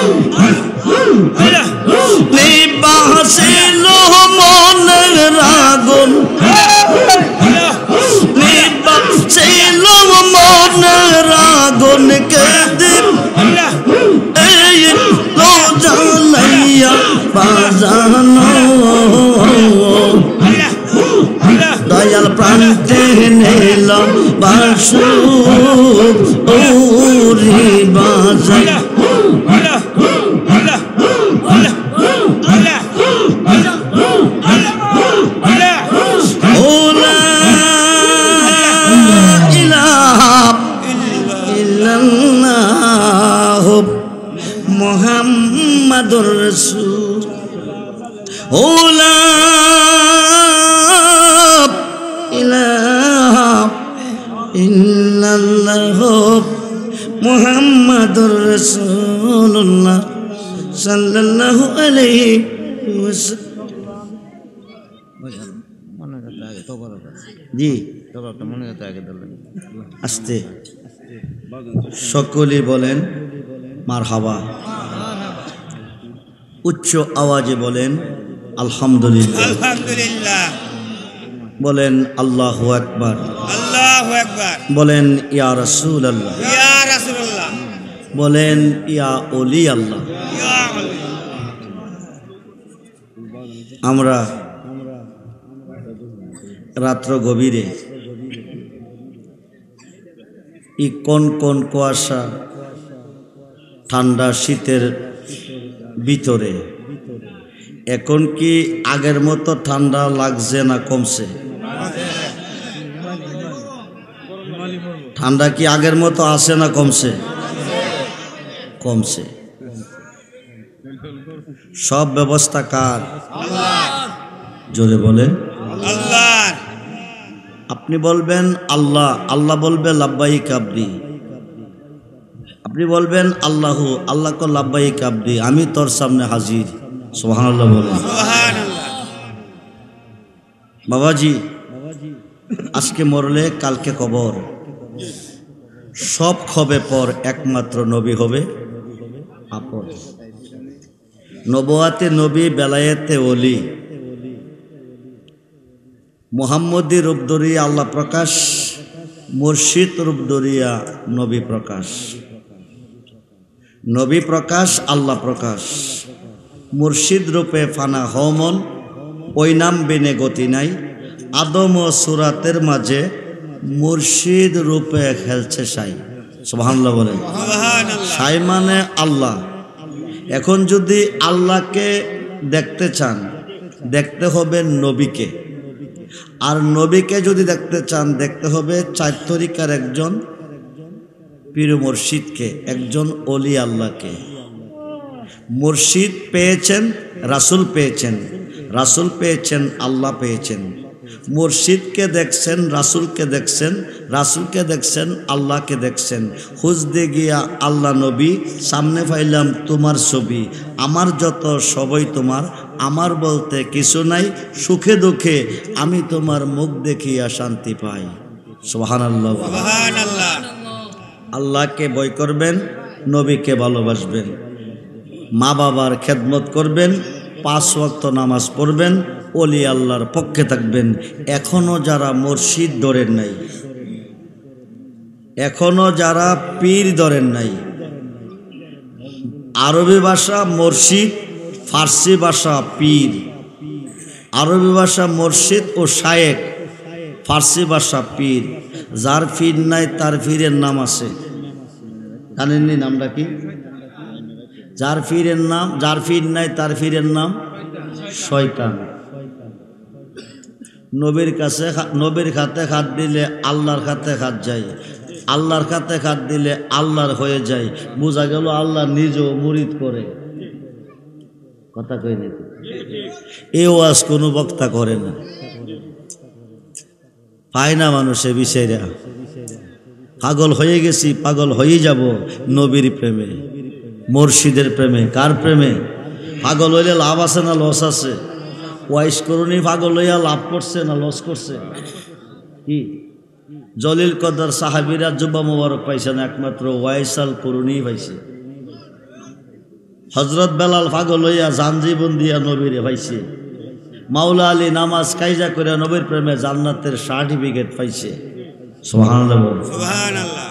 নিবাসিল মনের আগুন নিবাসিল মনের আগুন কে দিন এই তো জ্বালাইয়া বাজানো দয়াল প্রাণ টেনে লও বাঁশুরি বাজাই লা ইলাহা ইল্লাল্লাহ মুহাম্মাদুর রাসূল লা ইলাহা ইল্লাল্লাহ মুহাম্মাদুর রাসূলুল্লাহ সাল্লাল্লাহু আলাইহি জি আস্তে সকলে বলেন মারহাবা উচ্চ আওয়াজে বলেন আলহামদুলিল্লাহ আলহামদুলিল্লাহ বলেন আল্লাহু আকবার আল্লাহু আকবার বলেন ইয়া রাসূলুল্লাহ ইয়া রাসূলুল্লাহ বলেন ইয়া ওলি আল্লাহ ইয়া আলী আমরা রাত্র গভীরে এই কোন কোন কুয়াশা ঠান্ডা শীতের ভিতরে এখন কি আগের মতো ঠান্ডা লাগছে না কমছে? ঠান্ডা কি আগের মতো আছে না কমছে? কমছে। সব ব্যবস্থা কার? জোরে বলেন আল্লাহ। আপনি বলবেন আল্লাহ, আল্লাহ বলবে লাব্বাইক আবদি। আপনি বলবেন আল্লাহু, আল্লাহ কো লাব্বাইক আবদি, আমি তোর সামনে হাজির। সুবহানাল্লাহ বলেন। সুবহানাল্লাহ। বাবাজি আজকে মরলে কালকে কবর, সব হবে পর, একমাত্র নবী হবে আপন। নবুয়াতে নবী, বেলায়েতে ওলি, মুহাম্মদী রূপ ধরিয়া আল্লাহ প্রকাশ, মুর্শিদ রূপ ধরিয়া নবী প্রকাশ। নবী প্রকাশ, আল্লাহ প্রকাশ। মুর্শিদ রূপে ফানা হমন, ওই নাম বিনে গতি নাই। আদম ও সুরাতের মাঝে মুর্শিদ রূপে খেলছে সাই। সুবহানাল্লাহ বলেন। সাই মানে আল্লাহ। এখন যদি আল্লাহকে দেখতে চান, দেখতে হবে নবীকে। আর নবীকে যদি দেখতে চান, দেখতে হবে চার তরিকার একজন পীর মুর্শিদকে, একজন ওলি আল্লাহকে। মুর্শিদ পেয়েছেন, রাসূল পেয়েছেন, রাসূল পেয়েছেন, আল্লাহ পেয়েছেন। মুর্শিদকে দেখছেন, রাসূলকে দেখছেন, রাসূলকে দেখছেন, আল্লাহকে দেখছেন। খুঁজতে গিয়া আল্লাহ নবী, সামনে পাইলাম তোমার ছবি। আমার যত সবই তোমার, আমার বলতে কিছু নাই। সুখে দুঃখে আমি তোমার মুখ দেখিয়া শান্তি পাই। সুবহানাল্লাহ। সুবহানাল্লাহ। আল্লাহকে ভয় করবেন, নবীকে ভালোবাসবেন, মা বাবার খেদমত করবেন, 5 ওয়াক্ত নামাজ পড়বেন, ওলি আল্লাহর পক্ষে থাকবেন। এখনো যারা মুর্শিদ ধরেন নাই, এখনো যারা পীর ধরেন নাই, আরবি ভাষা মুর্শিদ, ফার্সি ভাষা পীর। আরবি ভাষা মুর্শিদ ও শায়েখ, ফার্সি ভাষা পীর। যার পীর নাই তার পীরের নাম আছে, জানেননি নামটা কি? যার পীরের নাম, যার পীর নাই তার পীরের নাম শয়তান। নবীর কাছে, নবীর খাতে হাত দিলে আল্লাহর খাতে হাত যায়, আল্লাহর খাতে হাত দিলে আল্লাহর হয়ে যায়। বোঝা গেল আল্লাহ নিজেও মুরিদ করে। কথা কই নাকি? এই ওয়াজ কোনো বক্তা করে না। পায় না মানুষে বিষয়রা। পাগল হয়ে গেছি, পাগল হয়ে যাব নবীর প্রেমে, মুর্শিদের প্রেমে। কার প্রেমে? পাগল হইলে লাভ আছে না লস আছে? ওয়াইস করুনি পাগল হইয়া লাভ করছে না লস করছে? কি জলিল কদর সাহাবীরা জুব্বা মুবারক পাইছে না, একমাত্র ওয়াইসাল করুনি পাইছে। হযরত বেলাল পাগল হইয়া জানজীবন দিয়া নবীরে পাইছে। মাওলা আলী নামাজ কায়জা করে নবীর প্রেমে জান্নাতের সার্টিফিকেট পাইছে। সুবহানাল্লাহ। সুবহানাল্লাহ।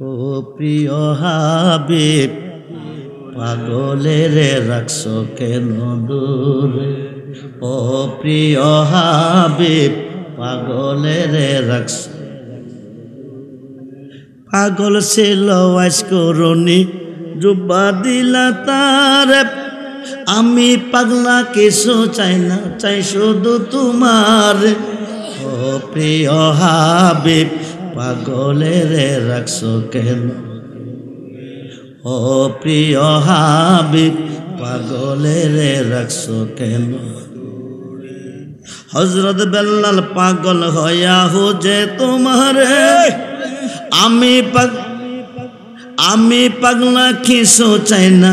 ও প্রিয় হাবিব পাগলের রাখছো কেন দূরে? ও প্রিয় হাবিব পাগলের রাখছো। পাগল ছিল ওয়াইস করুনি জুব্বা দিলা তার। আমি পাগলা কিছু চাই না, চাই শুধু তোমার। ও প্রিয় হাবিব পাগলের রাখছো কেন? ও প্রিয় হাবিব পাগলের রাখছো কেন? হযরত বেলাল পাগল হইয়া যে তোমারে। আমি পাগলা কিছু চাই না,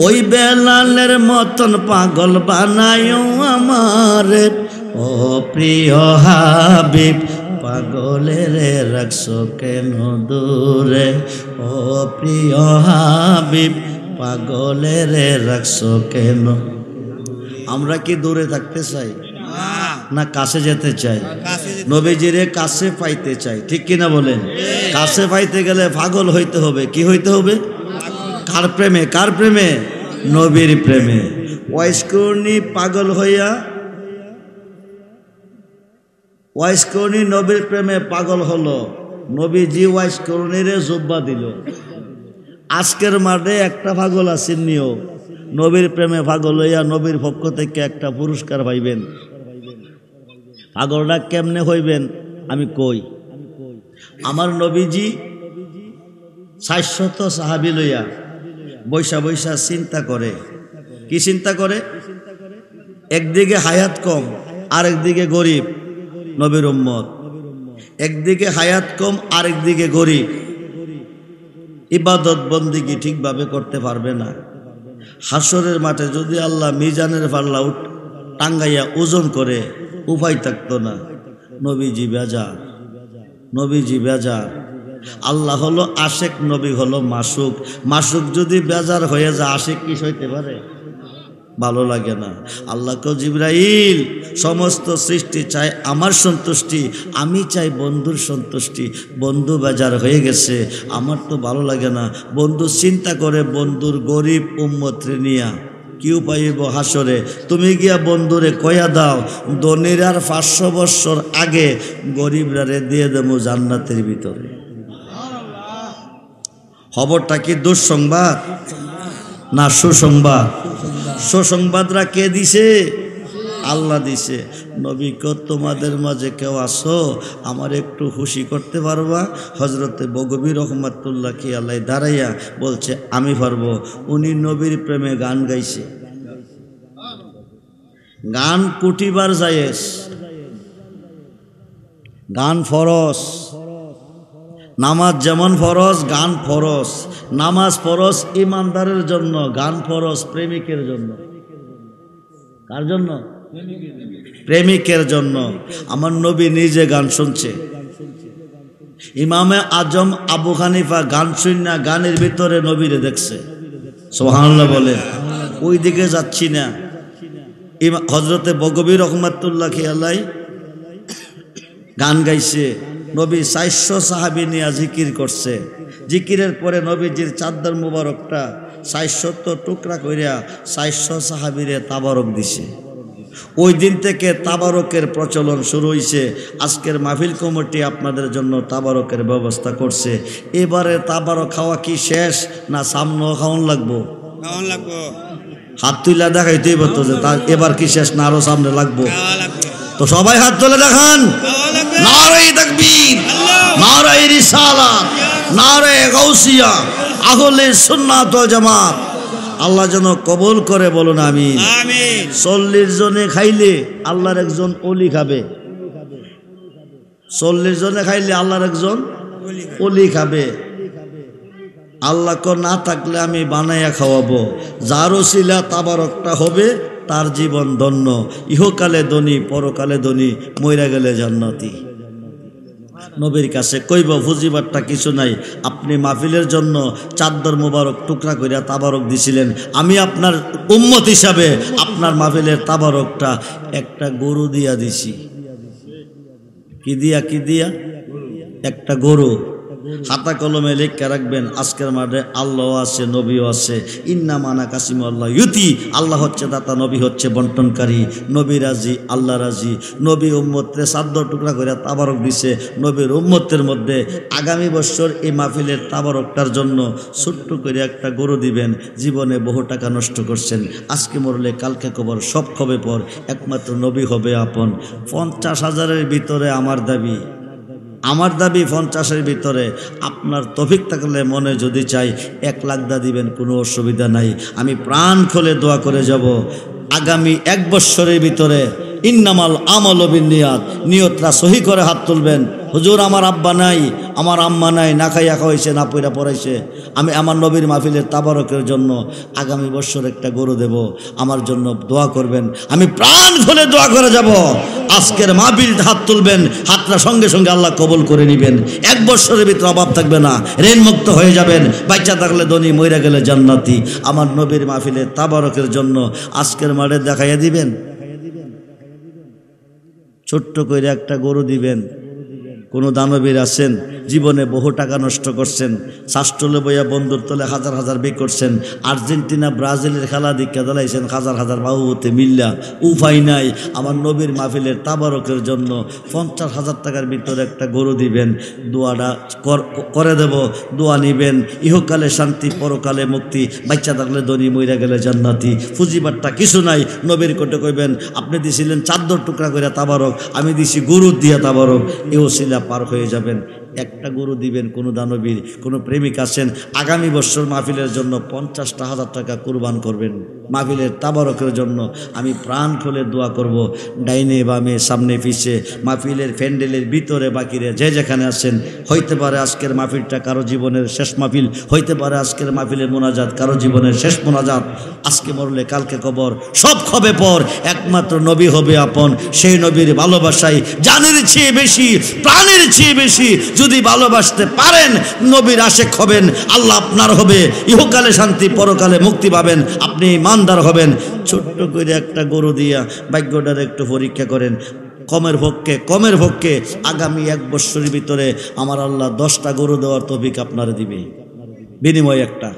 ওই বেলালের মতন পাগল বানায়ও আমারে। ও প্রিয় হাবিব পাগলের রাখছো কেন দূরে? ও প্রিয় হাবিব পাগলের রাখছো কেন? আমরা কি দূরে থাকতে চাই না কাছে যেতে চাই? নবীজিরে কাছে পাইতে চাই, ঠিক কিনা বলেন? কাছে পাইতে গেলে পাগল হইতে হবে। কি হইতে হবে? কার প্রেমে? কার প্রেমে? নবীর প্রেমে। ওয়াইস করুনি পাগল হইয়া, ওয়াইস করুনি নবীর প্রেমে পাগল হলো। নবীজি ওয়াইস করুনিরে জুব্বা দিল। আজকের মাঠে একটা পাগল আছেন নিও, নবীর প্রেমে পাগল হইয়া নবীর পক্ষ থেকে একটা পুরস্কার পাইবেন। পাগলটা কেমনে হইবেন আমি কই। আমার নবীজি 600 সাহাবী লইয়া বৈশা বৈশা চিন্তা করে। কি চিন্তা করে? একদিকে হায়াত কম, আরেকদিকে গরিব নবীর উম্মত। একদিকে হায়াত কম, আরেকদিকে গরিব, ইবাদত বন্দিগি ঠিকভাবে করতে পারবে না। হাসরের মাঠে যদি আল্লাহ মিজানের পাল্লা টাঙ্গাইয়া ওজন করে উপায় থাকতো না। নবীজি বেজার, নবীজি বেজার। আল্লাহ হলো আশেক, নবী হলো মাসুক। মাসুক যদি বেজার হয়ে যায়, আশেক কি হইতে পারে? ভালো লাগে না। আল্লাহকে জিবরাইল সমস্ত সৃষ্টি চায় আমার সন্তুষ্টি, আমি চাই বন্ধুর সন্তুষ্টি। বন্ধু বেজার হয়ে গেছে, আমার তো ভালো লাগে না। বন্ধু চিন্তা করে বন্ধুর গরিব উম্মতরে নিয়া কি পাইব হাসরে। তুমি গিয়া বন্ধুরে কয়া দাও ধনীর আর 500 বছর আগে গরিবরারে দিয়ে দেবো জান্নাতের ভিতরে। খবরটা কি দুঃসংবাদ না সুসংবাদ? সুসংবাদরা কে দিছে? আল্লাহ দিছে। নবী কো তোমাদের মাঝে কেউ আসো আমার একটু খুশি করতে পারবা? হযরতে বগবী রহমাতুল্লাহ কি আল্লাহ দাঁড়াইয়া বলছে আমি পারবো। উনি নবীর প্রেমে গান গাইছে। গান কুটিবার জায়েজ, গান ফরজ। নামাজ যেমন ফরজ, গান ফরজ। নামাজ ফরজ ইমানদারের জন্য, গান ফরজ প্রেমিকের জন্য। কার জন্য? প্রেমিকের জন্য। আমার নবী নিজে গান শুনছে। ইমামে আজম আবু হানিফা গান শুননা গানের ভিতরে নবীরে দেখছে। সুবহানাল্লাহ বলে। ওই দিকে যাচ্ছি না। হযরতে বগবী রহমাতুল্লাহ আলাই গান গাইছে। নবী 400 সাহাবী নিয়ে জিকির করছে। জিকিরের পরে নবীজির চাদর মুবারকটা 400 টুকরা কইরা 400 সাহাবীরে তাবারক দিছে। ওই দিন থেকে তাবারকের প্রচলন শুরু হয়েছে। আজকের মাহফিল কমিটি আপনাদের জন্য তাবারকের ব্যবস্থা করছে। এবারে তাবারক খাওয়া কি শেষ না সামনেও খাওয়ান লাগবো? খাওয়ান লাগবো। হাত তুলে দেখাইতেই বলতো যে তার এবার কি শেষ না আরো সামনে লাগবো? তো সবাই হাত তুলে দেখান। নারে তাকবীর, নারে রিসালাত, নারে গাউসিয়া, আহলে সুন্নাত ওয়াল জামাত। আল্লাহ যেন কবুল করে, বলুন আমিন। 40 জনে খাইলে আল্লাহর একজন ওলি খাবে। 40 জনে খাইলে আল্লাহর একজন ওলি খাবে। আল্লাহ কো না থাকলে আমি বানাইয়া খাওয়াবো, যার ওসিলা তাবারকটা হবে তার জীবন ধন্য, ইহকালে ধনী পরকালে ধনী, মইরা গেলে জান্নাতি। নবীর কাছে কইব ফুজিবারটা কিছু নাই, আপনি মাহফিলের জন্য চাদর মোবারক টুকরা করিয়া তাবারক দিছিলেন, আমি আপনার উম্মত হিসাবে আপনার মাহফিলের তাবারকটা একটা গরু দিয়া দিছি। কি দিয়া? একটা গরু। হাতা কলমে লিখে রাখবেন, আজকের মাঠে আল্লাহ আছে, নবীও আছে। ইন্না মানা কাসিম আল্লাহ ইউতি, আল্লাহ হচ্ছে দাতা, নবী হচ্ছে বন্টনকারী। নবী রাজি, আল্লাহ রাজি। নবী উম্মতরে চাদর টুকরা করে তাবারক দিছে। নবীর উম্মতের মধ্যে আগামী বছর এই মাহফিলের তাবারকটার জন্য ছোট্ট করে একটা গরু দিবেন। জীবনে বহু টাকা নষ্ট করছেন, আজকে মরলে কালকে কবর, সব খবে পর, একমাত্র নবী হবে আপন। 50,000-এর ভিতরে আমার দাবি 50-এর ভিতরে। আপনার তৌফিক থাকলে মনে যদি চাই 1 লাখ দা দিবেন, কোনো অসুবিধা নাই। আমি প্রাণ খুলে দোয়া করে যাব আগামী 1 বছরের ভিতরে। ইন্নামাল আমালু বিন্নিয়াত, নিয়তরা সহি করে হাত তুলবেন। হুজুর আমার আব্বা নাই, আমার আম্মা নাই, না খাইয়া খাওয়াইছে, না পইরা পড়াইছে, আমি আমার নবীর মাহফিলের তাবারকের জন্য আগামী বছর একটা গরু দেব, আমার জন্য দোয়া করবেন। আমি প্রাণ খুলে দোয়া করে যাব। আজকের মাহফিল হাত তুলবেন, হাতটা সঙ্গে সঙ্গে আল্লাহ কবুল করে নেবেন। 1 বছরের ভিতরে অভাব থাকবে না, ঋণ মুক্ত হয়ে যাবেন, বাচ্চা থাকলে ধনী, মইরা গেলে জান্নাতি। আমার নবীর মাহফিলের তাবারকের জন্য আজকের মাঠে দেখাইয়া দিবেন, ছোট্ট করে একটা গরু দিবেন। কোনো দানবীর আছেন, জীবনে বহু টাকা নষ্ট করছেন, শাস্টলে বইয়া বন্ধুর তলে হাজার হাজার বিক করছেন, আর্জেন্টিনা ব্রাজিলের খেলা দিকে দাঁড়াইছেন হাজার হাজার বাহুতে মিল্লা, উপায় নাই। আমার নবীর মাহফিলের তাবারকের জন্য 50,000 টাকার ভিতরে একটা গরু দিবেন, দোয়াটা করে দেব, দোয়া নিবেন। ইহকালে শান্তি, পরকালে মুক্তি, বাচ্চা থাকলে ধনী, মইরা গেলে জান্নাতি। ফুজিবারটা কিছু নাই। নবীর কোটে কইবেন, আপনি দিছিলেন চাদর টুকরা করে তাবারক, আমি দিছি গরু দিয়া তাবারক, এও ছিল পার হয়ে যাবেন। একটা গরু দিবেন। কোনো দানবীর, কোনো প্রেমিক আছেন, আগামী বছর মাহফিলের জন্য 50,000 টাকা কুরবান করবেন মাহফিলের তাবারকের জন্য। আমি প্রাণ খুলে দোয়া করব। ডাইনে বামে, সামনে পিছে, মাহফিলের প্যান্ডেলের ভিতরে বাকিরে যে যেখানে আছেন, হইতে পারে আজকের মাহফিলটা কারো জীবনের শেষ মাহফিল, হইতে পারে আজকের মাহফিলের মোনাজাত কারো জীবনের শেষ মোনাজাত। আজকে মরলে কালকে কবর, সব খবে পর, একমাত্র নবী হবে আপন। সেই নবীর ভালোবাসায় জানের চেয়ে বেশি, প্রাণের চেয়ে বেশি যদি ভালোবাসতে পারেন, নবীর আশেক হবেন, আল্লাহ আপনার হবে, ইহকালে শান্তি, পরকালে মুক্তি পাবেন, আপনি ইমানদার হবেন। ছোট্ট করে একটা গরু দিয়া ভাগ্যটার একটু পরীক্ষা করেন। কমের পক্ষে আগামী 1 বছরের ভিতরে আমার আল্লাহ 10টা গরু দেওয়ার তৌফিক আপনারা দিবে, বিনিময় একটা।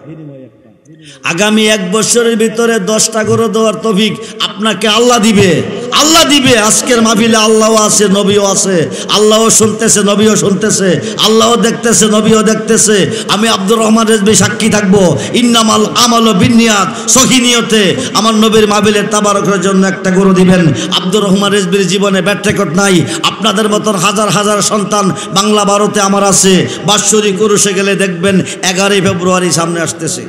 আগামী 1 বছরের ভিতরে 10টা গরু দেওয়ার তৌফিক আপনাকে আল্লাহ দিবে। আজকের মাহফিলে আল্লাহও আছে, নবীও আছে। আল্লাহও শুনতেছে, নবীও শুনতেছে, আল্লাহও দেখতেছে, নবীও দেখতেছে। আমি আব্দুর রহমান রেজভী সাক্ষী থাকবো। ইন্নামাল আমালু বিন্নিয়াত, সহি নিয়তে আমার নবীর মাহফিলের তাবারকের জন্য একটা গরু দিবেন। আব্দুর রহমান রেজভীর জীবনে ব্যাট রেকর্ড নাই। আপনাদের মতন হাজার হাজার সন্তান বাংলা ভারতে আমার আছে। বাৎসরিক উরুসে গেলে দেখবেন 11 ফেব্রুয়ারি সামনে আসতেছে।